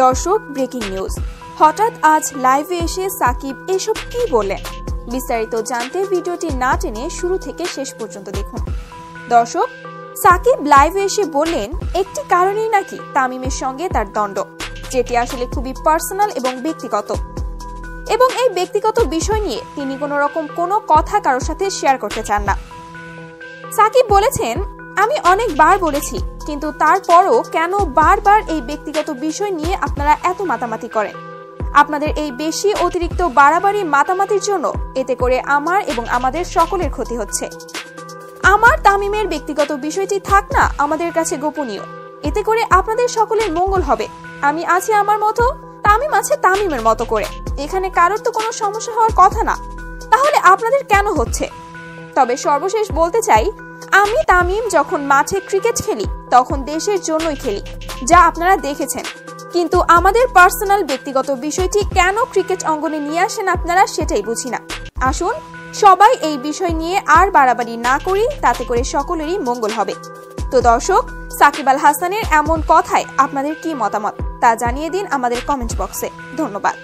দর্শক, breaking news. হঠাৎ আজ লাইভে এসে সাকিব এসব কি বললেন? বিস্তারিত জানতে ভিডিওটি না টেনে শুরু থেকে শেষ পর্যন্ত দেখুন। দর্শক, সাকিব লাইভে এসে বললেন একটি কারণেই নাকি তামিমের সঙ্গে তার দ্বন্দ্ব, যেটি আসলে খুবই পার্সোনাল এবং ব্যক্তিগত, এবং এই ব্যক্তিগত বিষয় নিয়ে তিনি কোনো কথা কারোর সাথে শেয়ার করতে চান না। সাকিব বলেছেন, আমি অনেকবার বলেছি, কিন্তু তারপরও কেন বারবার এই ব্যক্তিগত বিষয় নিয়ে আপনারা এত মাতামাতি করেন? আপনাদের এই বেশি অতিরিক্ত বাড়াবাড়ি মাতামাতির জন্য এতে করে আমার এবং আমাদের সকলের ক্ষতি হচ্ছে। আমার তামিমের ব্যক্তিগত বিষয়টি থাক না আমাদের কাছে গোপনীয়, এতে করে আপনাদের সকলের মঙ্গল হবে। আমি আছি আমার মতো, তামিম আছে তামিমের মতো করে। এখানে কারোর তো কোনো সমস্যা হওয়ার কথা না, তাহলে আপনাদের কেন হচ্ছে? তবে সর্বশেষ বলতে চাই, আমি তামিম যখন মাঠে ক্রিকেট খেলি তখন দেশের জন্যই খেলি, যা আপনারা দেখেছেন। কিন্তু আমাদের পার্সোনাল ব্যক্তিগত বিষয়টি কেন ক্রিকেট অঙ্গনে নিয়ে আসেন আপনারা, সেটাই বুঝি না। আসুন সবাই এই বিষয় নিয়ে আর বাড়াবাড়ি না করি, তাতে করে সকলেরই মঙ্গল হবে। তো দর্শক, সাকিব আল হাসানের এমন কথায় আপনাদের কি মতামত তা জানিয়ে দিন আমাদের কমেন্ট বক্সে। ধন্যবাদ।